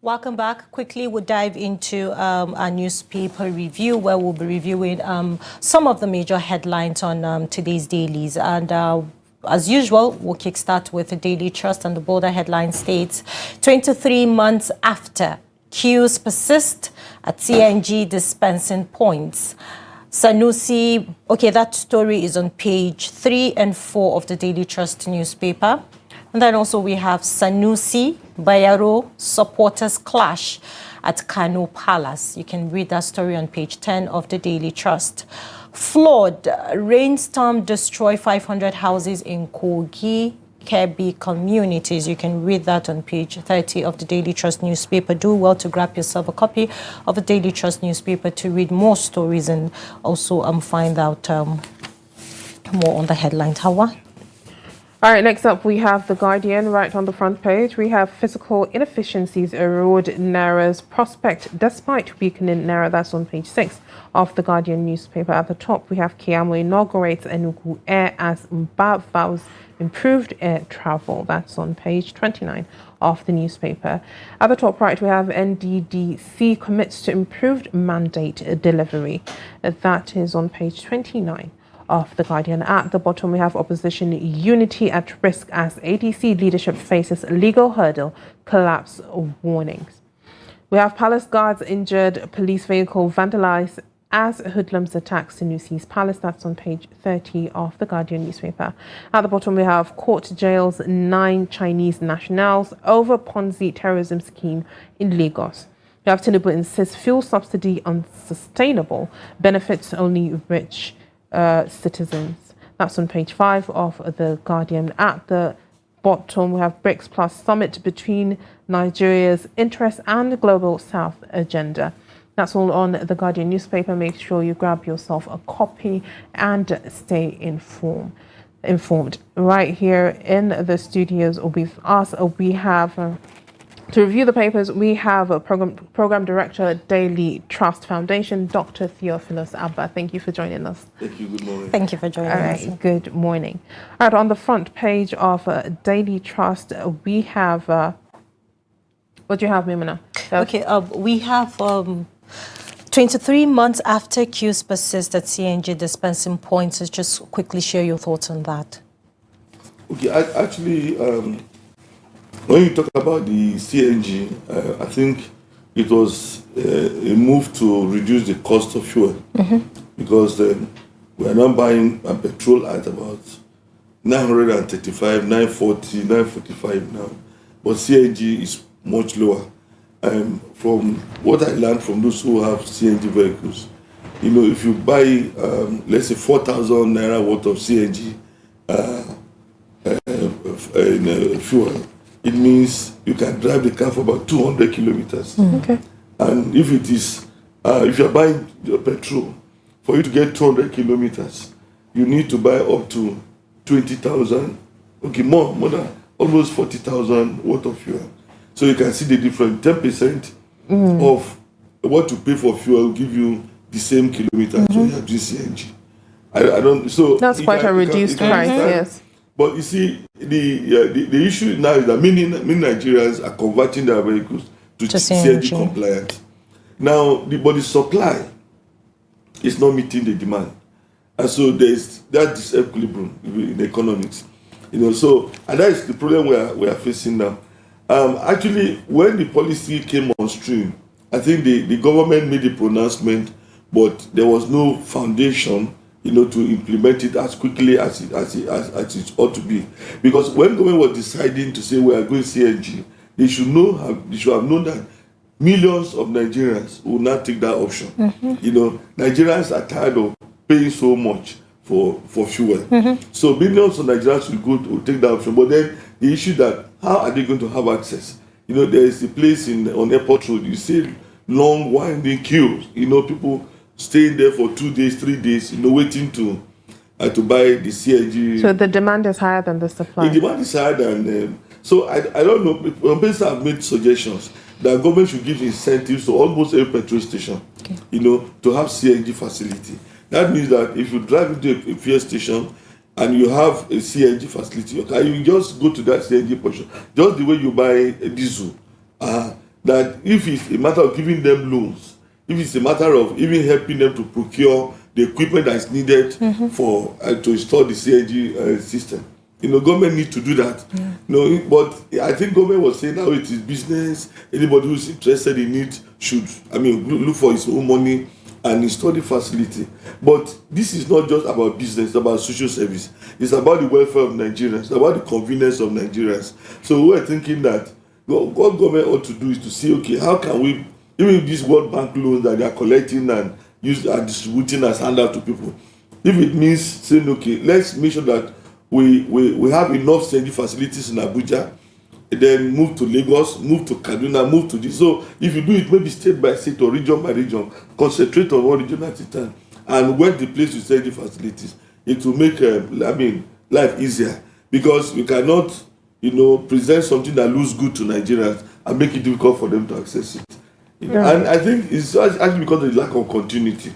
Welcome back. Quickly, we'll dive into our newspaper review, where we'll be reviewing some of the major headlines on today's dailies. And as usual, we'll kickstart with the Daily Trust, and the bolder headline states, 23 months after, queues persist at CNG dispensing points. Sanusi, okay, that story is on page 3 and 4 of the Daily Trust newspaper. And then also we have Sanusi, Bayero supporters clash at Kano Palace. You can read that story on page 10 of the Daily Trust. Flood, rainstorm destroy 500 houses in Kogi, Kebbi communities. You can read that on page 30 of the Daily Trust newspaper. Do well to grab yourself a copy of the Daily Trust newspaper to read more stories and also find out more on the headlines. Hawa? All right, next up we have The Guardian. Right on the front page, we have fiscal inefficiencies erode Naira's prospect despite weakening Naira. That's on page 6 of The Guardian newspaper. At the top, we have Kiamo inaugurates Enugu Air as Mba vows improved air travel. That's on page 29 of the newspaper. At the top right, we have NDDC commits to improved mandate delivery. That is on page 29 of The Guardian. At the bottom, we have opposition unity at risk as ADC leadership faces legal hurdle, collapse warnings. We have palace guards injured, police vehicle vandalized as hoodlums attack Sanusi's palace. That's on page 30 of The Guardian newspaper. At the bottom, we have court jails 9 Chinese nationals over Ponzi terrorism scheme in Lagos. We have Tinubu insists fuel subsidy unsustainable, benefits only rich citizens. That's on page 5 of The Guardian. At the bottom, we have BRICS Plus summit between Nigeria's interests and the Global South agenda. That's all on The Guardian newspaper. Make sure you grab yourself a copy and stay informed. Right here in the studios with us, we have to review the papers, we have a program director at Daily Trust Foundation, Dr. Theophilus Abba. Thank you for joining us. Thank you. Good morning. Thank you for joining us. Good morning. All right, on the front page of Daily Trust, we have what do you have, Mimina? Okay, we have 23 months after queues persist at CNG dispensing points. So just quickly share your thoughts on that. Okay, actually, when you talk about the CNG, I think it was a move to reduce the cost of fuel, because we are now buying petrol at about 935, 940, 945 now, but CNG is much lower. From what I learned from those who have CNG vehicles, you know, if you buy, let's say 4,000 naira worth of CNG fuel, it means you can drive the car for about 200 kilometers. Okay. And if it is, if you're buying your petrol, for you to get 200 kilometers, you need to buy up to 20,000, okay, more than almost 40,000 worth of fuel. So you can see the difference. 10% of what you pay for fuel will give you the same kilometers. So you have this CNG. I don't. So that's quite a reduced price. Yes. But you see, the issue now is that many Nigerians are converting their vehicles to CNG compliant. Now, but the supply is not meeting the demand, and so there's that disequilibrium in economics. You know, so and that is the problem we are facing now. Actually, when the policy came on stream, I think the government made a pronouncement, but there was no foundation, you know, to implement it as quickly as it ought to be. Because when government was deciding to say we are going CNG, they should have known that millions of Nigerians will not take that option. You know, Nigerians are tired of paying so much for fuel. So millions of Nigerians will take that option. But then the issue that how are they going to have access? You know, there is a place on Airport Road, you see long winding queues. You know, people staying there for 2 days, 3 days, you know, waiting to buy the CNG. So the demand is higher than the supply. The demand is higher than. So I don't know. People have made suggestions that government should give incentives to almost every petrol station, you know, to have CNG facility. That means that if you drive into a fuel station and you have a CNG facility, okay, you just go to that CNG portion, just the way you buy a diesel. that if it's a matter of giving them loans, if it's a matter of even helping them to procure the equipment that is needed for to install the CNG system, government need to do that. But I think government was saying now it is business. Anybody who's interested in it should, look for his own money and install the facility. But this is not just about business, it's about social service. It's about the welfare of Nigerians, it's about the convenience of Nigerians. So we're thinking that what government ought to do is to see, okay, how can we, even these World Bank loans that they are collecting and are distributing as handout to people, if it means saying, okay, let's make sure that we have enough CNG facilities in Abuja, then move to Lagos, move to Kaduna, move to this. So if you do it maybe state by state or region by region, concentrate on one region at a time and work the place with CNG facilities, it will make life easier, because we cannot present something that looks good to Nigerians and make it difficult for them to access it. And I think it's actually because of the lack of continuity,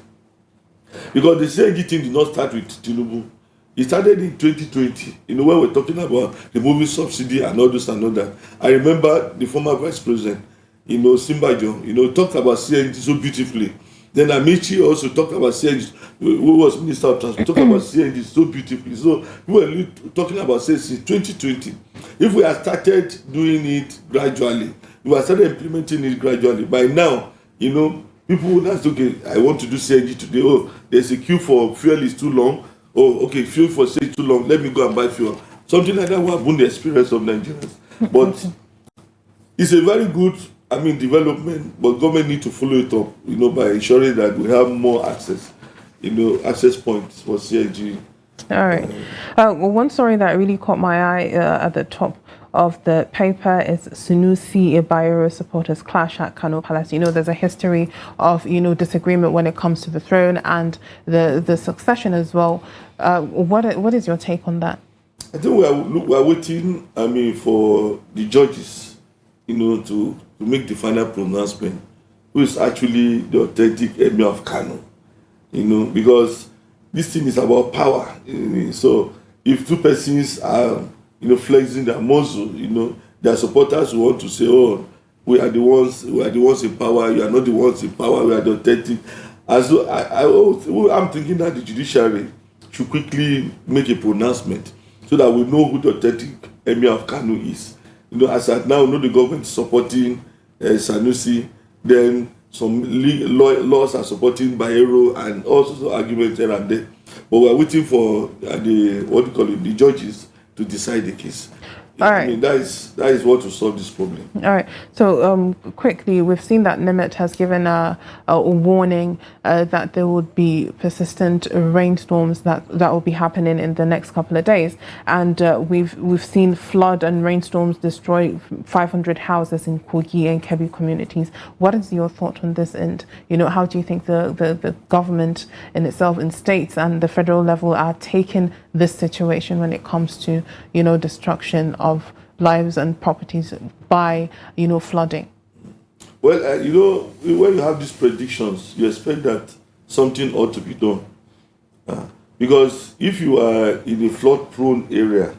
because the CNG thing did not start with Tinubu. It started in 2020, when we're talking about removing subsidy and all this and all that. I remember the former vice president, Simbajo, talked about CNG so beautifully. Then Amici also talked about CNG, who was Minister of Transport, talked about CNG so beautifully. So we were talking about since 2020. If we had started doing it gradually, we had started implementing it gradually, by now, people would ask, okay, I want to do CNG today. Oh, there's a queue for fuel is too long. Oh, okay, fuel for say too long, let me go and buy fuel. Something like that will have been the experience of Nigerians. But it's a very good, development, but government need to follow it up, by ensuring that we have more access, access points for CNG. All right. One story that really caught my eye at the top of the paper is Sunusi Bayero supporters clash at Kano Palace. There's a history of, disagreement when it comes to the throne and the succession as well. What is your take on that? I think we are waiting, for the judges, to make the final pronouncement, who is actually the authentic Emir of Kano, because this thing is about power. So if two persons are flexing their muscle, their supporters will want to say, oh, we are the ones in power, you are not the ones in power, we are the authentic. And so I'm thinking that the judiciary should quickly make a pronouncement so that we know who the authentic Emir of Kano is. As at now, the government is supporting Sanusi, then some laws are supporting Bayero and all sorts of arguments here and there. But we are waiting for the judges to decide the case. All right. That is what will solve this problem. All right. So quickly, we've seen that NIMET has given a warning that there would be persistent rainstorms that will be happening in the next couple of days, and we've seen flood and rainstorms destroy 500 houses in Kogi and Kebbi communities. What is your thought on this? And how do you think the government in itself, in states and the federal level, are taking this situation when it comes to destruction of lives and properties by flooding? Well, when you have these predictions, you expect that something ought to be done, because if you are in a flood-prone area,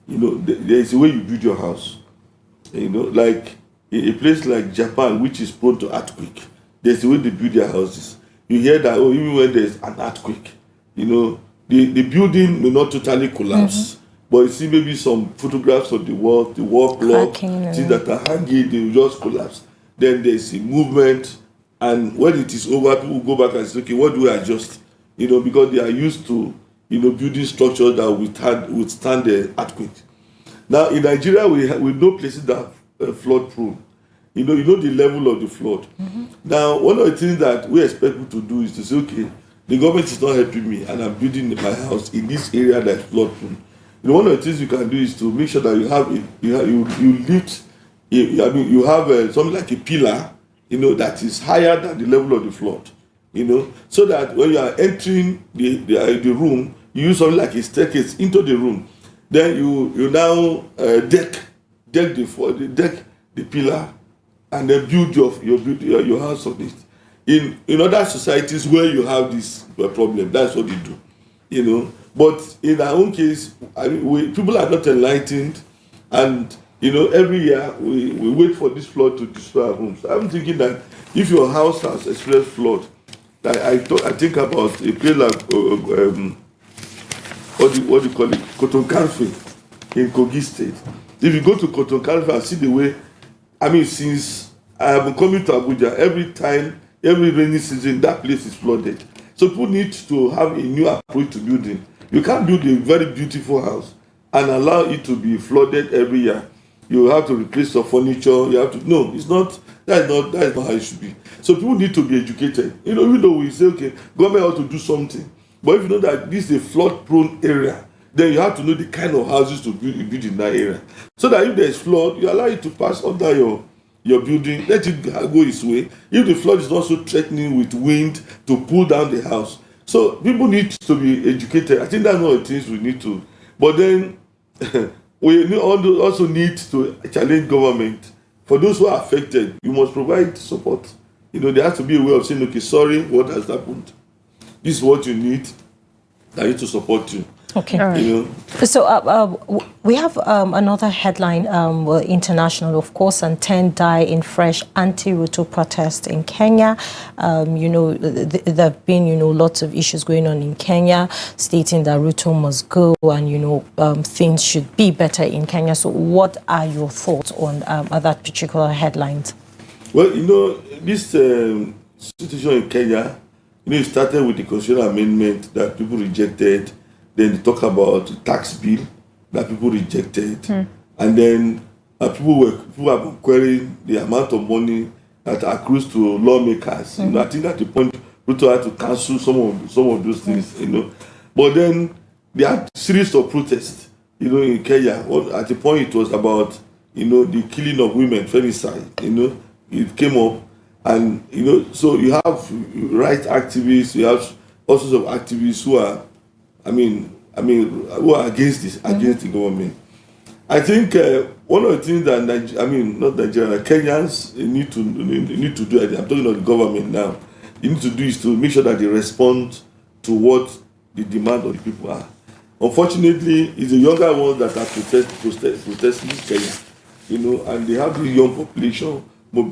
there is a way you build your house. Like a place like Japan, which is prone to earthquake, there's a way they build their houses. You hear that even when there's an earthquake, the building may not totally collapse, but you see maybe some photographs of the wall block, things that are hanging, they will just collapse. Then there's a movement, and when it is over, people go back and say, okay, what do we adjust? Because they are used to, building structures that withstand the earthquake. Now in Nigeria, we know places that are flood prone. The level of the flood. Now, one of the things that we expect people to do is to say, okay, the government is not helping me, and I'm building my house in this area that's flood prone. One of the things you can do is to make sure that you have something like a pillar, that is higher than the level of the flood, so that when you are entering the room, you use something like a staircase into the room. Then you now deck the pillar, and then build your house on it. In other societies where you have this problem, that's what they do, But in our own case, people are not enlightened, and You know, every year we wait for this flood to destroy our homes. I'm thinking that if your house has experienced flood, I think about a place like what do you call it, Cotton Calfe in Kogi State. If you go to Cotton Calfe and see the way, I mean, since I have been coming to Abuja, every rainy season, that place is flooded. So people need to have a new approach to building. You can't build a very beautiful house and allow it to be flooded every year. You have to replace your furniture. You have to, no, it's not. That is not how it should be. So people need to be educated. You know, even though we say, okay, government ought to do something, but if you know that this is a flood-prone area, then you have to know the kind of houses to build in that area. So that if there is flood, you allow it to pass under your building, let it go its way. If the flood is not so threatening with wind to pull down the house. So people need to be educated. I think that's one of the things we need to. But then we also need to challenge government. For those who are affected, you must provide support. You know, there has to be a way of saying, okay, sorry, what has happened? This is what you need. I need to support you. Okay. Right. You know? So we have another headline, international, of course, and 10 die in fresh anti-Ruto protest in Kenya. You know, there have been, you know, lots of issues going on in Kenya, stating that Ruto must go and, you know, things should be better in Kenya. So what are your thoughts on that particular headlines? Well, you know, this situation in Kenya, you know, it started with the constitutional amendment that people rejected. Then they talk about the tax bill that people rejected. And then people have been querying the amount of money that accrues to lawmakers. You know, I think at the point Ruto had to cancel some of those things, you know. But then there are series of protests, you know, in Kenya. At the point it was about, you know, the killing of women, femicide, you know, it came up. And, you know, so you have rights activists, you have all sorts of activists who are, who are against this, against the government. I think one of the things that not Nigeria, Kenyans need to do. I'm talking about the government now. You need to do is to make sure that they respond to what the demand of the people are. Unfortunately, it's the younger ones that are protesting in Kenya, you know, and they have the young population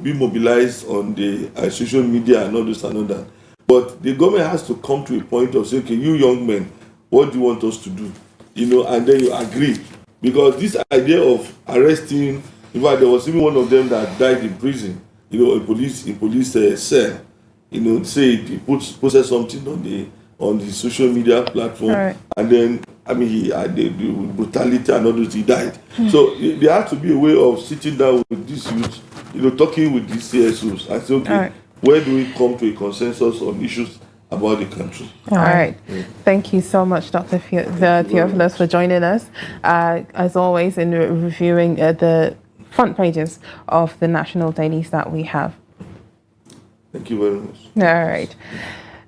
be mobilized on the social media and all this and all that. But the government has to come to a point of saying, okay, you young men, what do you want us to do? You know, and then you agree. Because this idea of arresting, in fact, there was even one of them that died in prison, you know, in police cell, you know, say he posted something on the social media platform, right. And then, he had the brutality and all those, he died. So there has to be a way of sitting down with these youth, you know, talking with these CSOs and say, okay, right. Where do we come to a consensus on issues about the country? All right. Yeah. Thank you so much, Dr. Theophilus, for joining us. As always, in reviewing the front pages of the national dailies that we have. Thank you very much. All right.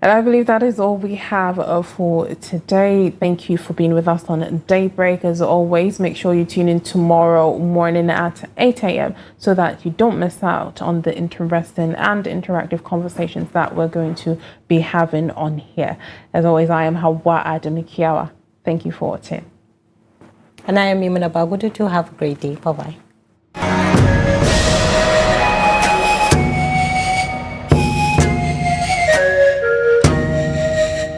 And I believe that is all we have for today. Thank you for being with us on Daybreak. As always, make sure you tune in tomorrow morning at 8 a.m. so that you don't miss out on the interesting and interactive conversations that we're going to be having on here. As always, I am Hawa Adamikiawa. Thank you for watching. And I am Yimina Bagudu. Have a great day. Bye-bye.